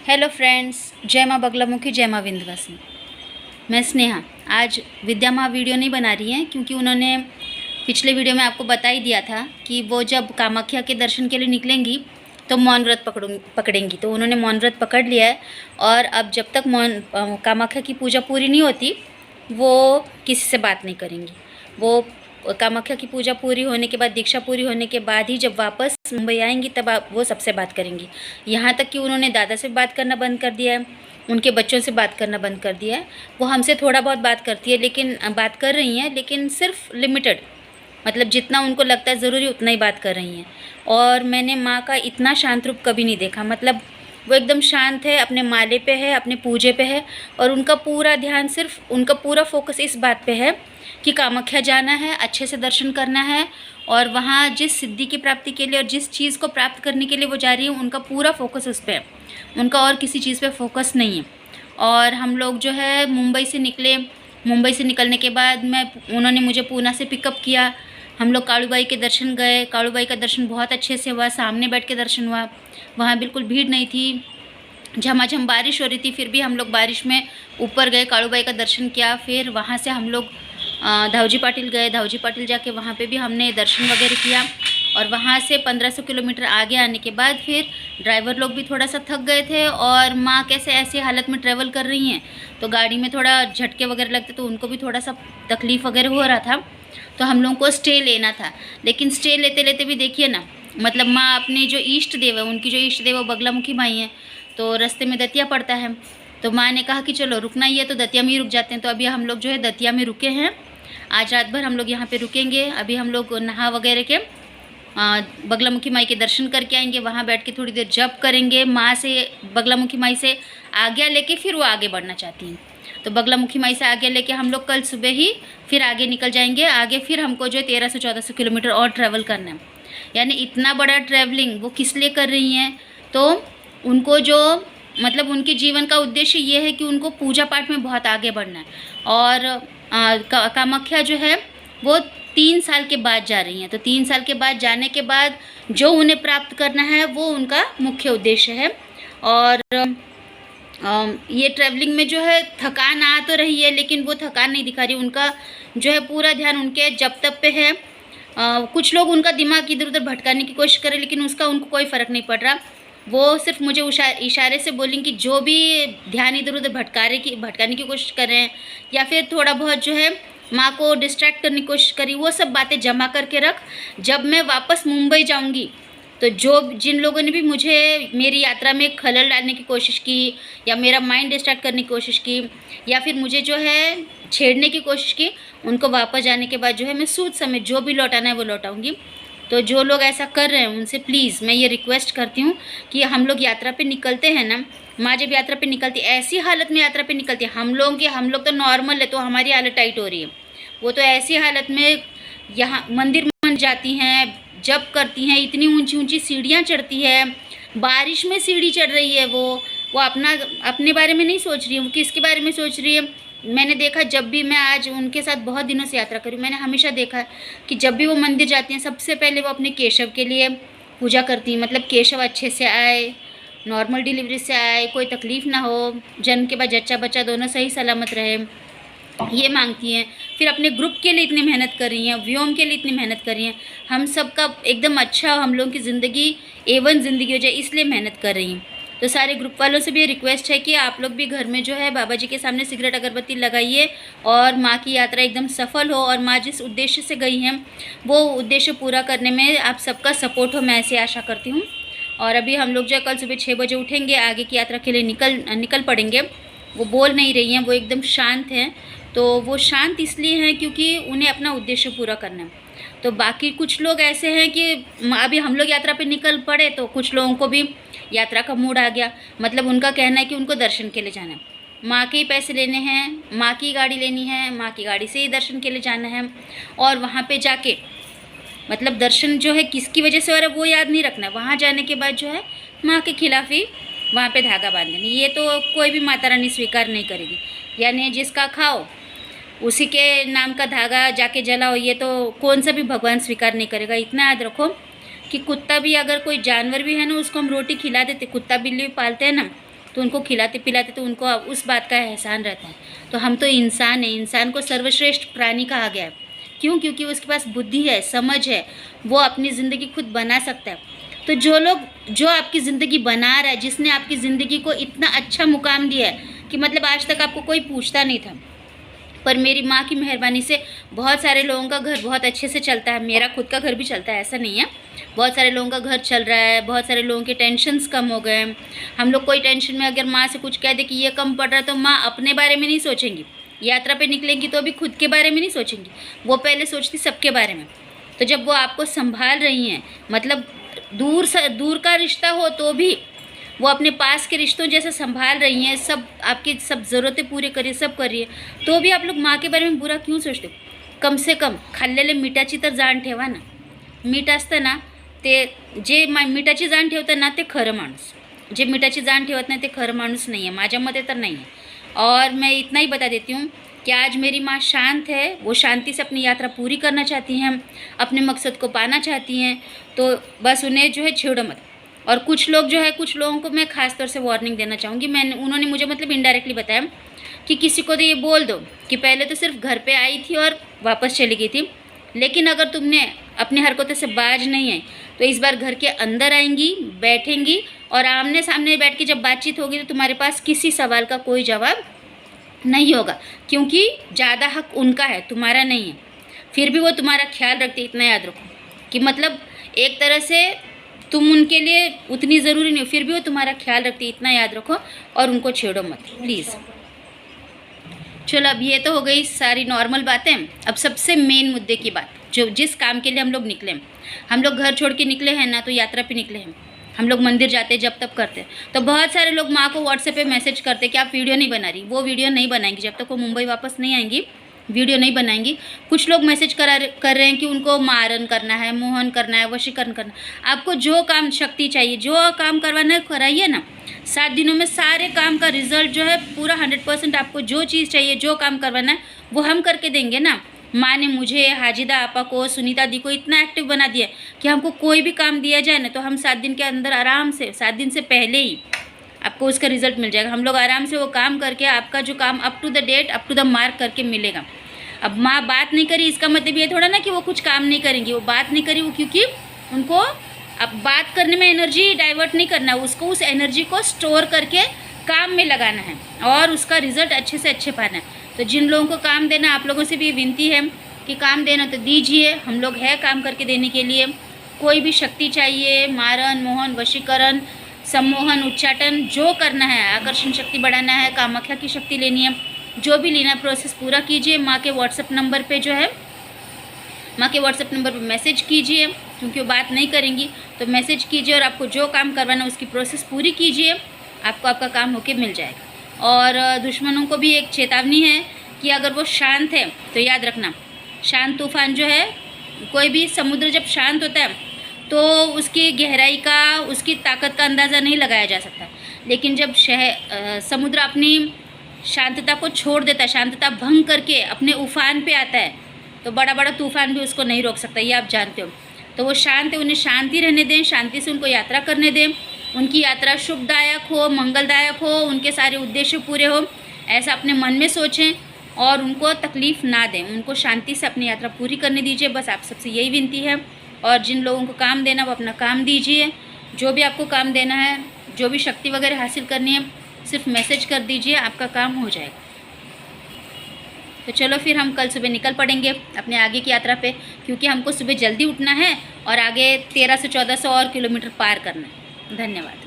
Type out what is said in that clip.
Hello friends, जय माँ बगलामुखी, जय माँ विंध्यवासिनी। मैं स्नेहा आज विद्या माँ वीडियो नहीं बना रही हैं क्योंकि उन्होंने पिछले वीडियो में आपको बता ही दिया था कि वो जब कामाख्या के दर्शन के लिए निकलेंगी तो मौन व्रत पकड़ेंगी। तो उन्होंने मौन व्रत पकड़ लिया है और अब जब तक कामाख्या की पूजा पूरी नहीं होती वो किसी से बात नहीं करेंगी। वो कामाख्या की पूजा पूरी होने के बाद, दीक्षा पूरी होने के बाद ही जब वापस मुंबई आएंगी तब वो सबसे बात करेंगी। यहाँ तक कि उन्होंने दादा से बात करना बंद कर दिया है, उनके बच्चों से बात करना बंद कर दिया है। वो हमसे थोड़ा बहुत बात करती है, लेकिन बात कर रही हैं, लेकिन सिर्फ लिमिटेड, मतलब जितना उनको लगता है ज़रूरी उतना ही बात कर रही हैं। और मैंने माँ का इतना शांत रूप कभी नहीं देखा। मतलब वो एकदम शांत है, अपने माले पे है, अपने पूजे पे है और उनका पूरा ध्यान, सिर्फ उनका पूरा फोकस इस बात पे है कि कामाख्या जाना है, अच्छे से दर्शन करना है और वहाँ जिस सिद्धि की प्राप्ति के लिए और जिस चीज़ को प्राप्त करने के लिए वो जा रही है उनका पूरा फोकस उस पर है, उनका और किसी चीज़ पे फोकस नहीं है। और हम लोग जो है मुंबई से निकले। मुंबई से निकलने के बाद उन्होंने मुझे पूना से पिकअप किया। हम लोग कालूबाई के दर्शन गए। कालूबाई का दर्शन बहुत अच्छे से हुआ, सामने बैठ के दर्शन हुआ। वहाँ बिल्कुल भीड़ नहीं थी, झमाझम बारिश हो रही थी, फिर भी हम लोग बारिश में ऊपर गए, कालूबाई का दर्शन किया। फिर वहाँ से हम लोग धावजी पाटिल गए। धावजी पाटिल जाके वहाँ पे भी हमने दर्शन वगैरह किया और वहाँ से 1500 किलोमीटर आगे आने के बाद फिर ड्राइवर लोग भी थोड़ा सा थक गए थे और माँ कैसे ऐसी हालत में ट्रैवल कर रही हैं तो गाड़ी में थोड़ा झटके वगैरह लगते तो उनको भी थोड़ा सा तकलीफ़ वगैरह हो रहा था। तो हम लोगों को स्टे लेना था, लेकिन स्टे लेते लेते भी देखिए ना, मतलब माँ अपने जो इष्ट देव है, उनकी जो इष्ट देव वो बगलामुखी माई हैं, तो रास्ते में दतिया पड़ता है। तो माँ ने कहा कि चलो रुकना ही है तो दतिया में ही रुक जाते हैं। तो अभी हम लोग जो है दतिया में रुके हैं। आज रात भर हम लोग यहाँ पे रुकेंगे। अभी हम लोग नहा वगैरह के बगलामुखी माई के दर्शन करके आएंगे। वहाँ बैठ के थोड़ी देर जप करेंगे। माँ से, बगलामुखी माई से आज्ञा लेके फिर वो आगे बढ़ना चाहती हैं, तो बगलामुखी माई से आज्ञा लेके हम लोग कल सुबह ही फिर आगे निकल जाएंगे। आगे फिर हमको जो है 1300-1400 किलोमीटर और ट्रैवल करना है। यानी इतना बड़ा ट्रैवलिंग वो किस लिए कर रही हैं? तो उनको जो, मतलब उनके जीवन का उद्देश्य ये है कि उनको पूजा पाठ में बहुत आगे बढ़ना है। और कामाख्या जो है वो 3 साल के बाद जा रही हैं, तो 3 साल के बाद जाने के बाद जो उन्हें प्राप्त करना है वो उनका मुख्य उद्देश्य है। और ये ट्रैवलिंग में जो है थकान आ तो रही है, लेकिन वो थकान नहीं दिखा रही। उनका जो है पूरा ध्यान उनके जप तप पे है। कुछ लोग उनका दिमाग इधर उधर भटकाने की कोशिश करें, लेकिन उसका उनको कोई फ़र्क नहीं पड़ रहा। वो सिर्फ मुझे इशारे से बोलेंगे कि जो भी ध्यान इधर उधर भटकाने की कोशिश कर रहे हैं या फिर थोड़ा बहुत जो है माँ को डिस्ट्रैक्ट करने की कोशिश करी, वो सब बातें जमा करके रख। जब मैं वापस मुंबई जाऊँगी तो जिन लोगों ने भी मुझे मेरी यात्रा में खलल डालने की कोशिश की या मेरा माइंड डिस्ट्रैक्ट करने की कोशिश की या फिर मुझे जो है छेड़ने की कोशिश की, उनको वापस जाने के बाद जो है मैं सूद समेत जो भी लौटाना है वो लौटाऊँगी। तो जो लोग ऐसा कर रहे हैं उनसे प्लीज़ मैं ये रिक्वेस्ट करती हूँ कि हम लोग यात्रा पे निकलते हैं ना, माँ जब यात्रा पे निकलती ऐसी हालत में यात्रा पे निकलती है, हम लोग तो नॉर्मल है तो हमारी हालत टाइट हो रही है, वो तो ऐसी हालत में यहाँ मंदिर में जाती हैं, जप करती हैं, इतनी ऊंची ऊंची सीढ़ियाँ चढ़ती है, बारिश में सीढ़ी चढ़ रही है। वो अपने बारे में नहीं सोच रही है, वो किसके बारे में सोच रही है। मैंने देखा, जब भी मैं आज उनके साथ बहुत दिनों से यात्रा करी, मैंने हमेशा देखा कि जब भी वो मंदिर जाती हैं सबसे पहले वो अपने केशव के लिए पूजा करती हैं। मतलब केशव अच्छे से आए, नॉर्मल डिलीवरी से आए, कोई तकलीफ़ ना हो, जन्म के बाद जच्चा बच्चा दोनों सही सलामत रहे, ये मांगती हैं। फिर अपने ग्रुप के लिए इतनी मेहनत कर रही हैं, व्योम के लिए इतनी मेहनत कर रही हैं, हम सबका एकदम अच्छा, हम लोगों की ज़िंदगी A1 ज़िंदगी हो जाए, इसलिए मेहनत कर रही हैं। तो सारे ग्रुप वालों से भी रिक्वेस्ट है कि आप लोग भी घर में जो है बाबा जी के सामने सिगरेट अगरबत्ती लगाइए और माँ की यात्रा एकदम सफल हो और माँ जिस उद्देश्य से गई हैं वो उद्देश्य पूरा करने में आप सबका सपोर्ट हो, मैं ऐसे आशा करती हूँ। और अभी हम लोग जो है कल सुबह 6 बजे उठेंगे, आगे की यात्रा के लिए निकल पड़ेंगे। वो बोल नहीं रही हैं, वो एकदम शांत हैं। तो वो शांत इसलिए हैं क्योंकि उन्हें अपना उद्देश्य पूरा करना है। तो बाकी कुछ लोग ऐसे हैं कि अभी हम लोग यात्रा पे निकल पड़े तो कुछ लोगों को भी यात्रा का मूड आ गया। मतलब उनका कहना है कि उनको दर्शन के लिए जाना है, माँ के ही पैसे लेने हैं, माँ की गाड़ी लेनी है, माँ की गाड़ी से ही दर्शन के लिए जाना है। और वहाँ पे जाके मतलब दर्शन जो है किसकी वजह से हो रहा है वो याद नहीं रखना है। वहाँ जाने के बाद जो है माँ के खिलाफ ही वहाँ पे धागा बांध देना, ये तो कोई भी माता रानी स्वीकार नहीं करेगी। यानी जिसका खाओ उसी के नाम का धागा जाके जलाओ, ये तो कौन सा भी भगवान स्वीकार नहीं करेगा। इतना याद रखो कि कुत्ता भी, अगर कोई जानवर भी है ना, उसको हम रोटी खिला देते, कुत्ता बिल्ली भी पालते हैं ना, तो उनको खिलाते पिलाते तो उनको उस बात का एहसान रहता है। तो हम तो इंसान हैं, इंसान को सर्वश्रेष्ठ प्राणी कहा गया है। क्यों? क्योंकि उसके पास बुद्धि है, समझ है, वो अपनी ज़िंदगी खुद बना सकता है। तो जो आपकी ज़िंदगी बना रहा है, जिसने आपकी ज़िंदगी को इतना अच्छा मुकाम दिया है कि मतलब आज तक आपको कोई पूछता नहीं था, पर मेरी माँ की मेहरबानी से बहुत सारे लोगों का घर बहुत अच्छे से चलता है। मेरा खुद का घर भी चलता है, ऐसा नहीं है। बहुत सारे लोगों का घर चल रहा है, बहुत सारे लोगों के टेंशन्स कम हो गए। हम लोग कोई टेंशन में अगर माँ से कुछ कह दे कि ये कम पड़ रहा है, तो माँ अपने बारे में नहीं सोचेंगी। यात्रा पे निकलेंगी तो अभी खुद के बारे में नहीं सोचेंगी, वो पहले सोचती सबके बारे में। तो जब वो आपको संभाल रही हैं, मतलब दूर का रिश्ता हो तो भी वो अपने पास के रिश्तों जैसे संभाल रही हैं, सब आपकी सब ज़रूरतें पूरी करिए, सब करिए, तो भी आप लोग माँ के बारे में बुरा क्यों सोचते हो? कम से कम खाल्लेले मिठाची तर जाण ठेवा ना. मीठ असतं ना ते जे मिठाची जाण ठेवतं ना ते खरं माणूस, जे मिठाची जाण ठेवत नाही ते खरं माणूस नहीं है, माझ्या मते तर नहीं है। और मैं इतना ही बता देती हूँ कि आज मेरी माँ शांत है, वो शांति से अपनी यात्रा पूरी करना चाहती हैं, अपने मकसद को पाना चाहती हैं, तो बस उन्हें जो है छेड़ो मत। और कुछ लोग जो है, कुछ लोगों को मैं ख़ास तौर से वार्निंग देना चाहूँगी। उन्होंने मुझे मतलब इनडायरेक्टली बताया कि किसी को तो ये बोल दो कि पहले तो सिर्फ घर पे आई थी और वापस चली गई थी, लेकिन अगर तुमने अपनी हरकतों से बाज नहीं आई तो इस बार घर के अंदर आएंगी, बैठेंगी और आमने सामने बैठ के जब बातचीत होगी तो तुम्हारे पास किसी सवाल का कोई जवाब नहीं होगा, क्योंकि ज़्यादा हक उनका है, तुम्हारा नहीं है। फिर भी वो तुम्हारा ख्याल रखते, इतना याद रखो कि मतलब एक तरह से तुम उनके लिए उतनी ज़रूरी नहीं हो, फिर भी वो तुम्हारा ख्याल रखती, इतना याद रखो और उनको छेड़ो मत प्लीज़। चलो अब ये तो हो गई सारी नॉर्मल बातें। अब सबसे मेन मुद्दे की बात, जो जिस काम के लिए हम लोग निकले हैं, हम लोग घर छोड़ के निकले हैं ना, तो यात्रा पे निकले हैं, हम लोग मंदिर जाते जब तब करते हैं। तो बहुत सारे लोग माँ को व्हाट्सएप पे मैसेज करते कि आप वीडियो नहीं बना रही, वो वीडियो नहीं बनाएंगी जब तक वो मुंबई वापस नहीं आएंगी, वीडियो नहीं बनाएंगी। कुछ लोग मैसेज कर रहे हैं कि उनको मारन करना है, मोहन करना है, वशीकरण करना है। आपको जो काम शक्ति चाहिए, जो काम करवाना है कराइए ना। 7 दिनों में सारे काम का रिजल्ट जो है पूरा 100%, आपको जो चीज़ चाहिए, जो काम करवाना है वो हम करके देंगे ना। माँ ने मुझे, हाजिदा आपा को, सुनीता दी को इतना एक्टिव बना दिया कि हमको कोई भी काम दिया जाए ना तो हम 7 दिन के अंदर आराम से, 7 दिन से पहले ही आपको उसका रिजल्ट मिल जाएगा। हम लोग आराम से वो काम करके आपका जो काम up to the date, up to the mark करके मिलेगा। अब माँ बात नहीं करी इसका मतलब ये थोड़ा ना कि वो कुछ काम नहीं करेंगी, वो बात नहीं करी वो क्योंकि उनको अब बात करने में एनर्जी डाइवर्ट नहीं करना, उसको उस एनर्जी को स्टोर करके काम में लगाना है और उसका रिजल्ट अच्छे से अच्छे पाना है। तो जिन लोगों को काम देना, आप लोगों से भी विनती है कि काम देना तो दीजिए, हम लोग है काम करके देने के लिए। कोई भी शक्ति चाहिए, मारन, मोहन, वशीकरण, सम्मोहन, उच्चाटन, जो करना है, आकर्षण शक्ति बढ़ाना है, कामाख्या की शक्ति लेनी है, जो भी लेना प्रोसेस पूरा कीजिए। माँ के व्हाट्सएप नंबर पे जो है, माँ के व्हाट्सएप नंबर पे मैसेज कीजिए, क्योंकि वो बात नहीं करेंगी तो मैसेज कीजिए और आपको जो काम करवाना है उसकी प्रोसेस पूरी कीजिए, आपको आपका काम होके मिल जाएगा। और दुश्मनों को भी एक चेतावनी है कि अगर वो शांत है तो याद रखना, शांत तूफान जो है, कोई भी समुद्र जब शांत होता है तो उसकी गहराई का, उसकी ताकत का अंदाज़ा नहीं लगाया जा सकता, लेकिन जब समुद्र अपनी शांतता को छोड़ देता है, शांतता भंग करके अपने उफान पे आता है, तो बड़ा बड़ा तूफान भी उसको नहीं रोक सकता, ये आप जानते हो। तो वो शांत है, उन्हें शांति रहने दें, शांति से उनको यात्रा करने दें, उनकी यात्रा शुभदायक हो, मंगलदायक हो, उनके सारे उद्देश्य पूरे हो, ऐसा अपने मन में सोचें और उनको तकलीफ़ ना दें, उनको शांति से अपनी यात्रा पूरी करने दीजिए। बस आप सबसे यही विनती है। और जिन लोगों को काम देना वो अपना काम दीजिए, जो भी आपको काम देना है, जो भी शक्ति वगैरह हासिल करनी है, सिर्फ मैसेज कर दीजिए, आपका काम हो जाएगा। तो चलो फिर हम कल सुबह निकल पड़ेंगे अपने आगे की यात्रा पे, क्योंकि हमको सुबह जल्दी उठना है और आगे 1300 से 1400 और किलोमीटर पार करना है। धन्यवाद।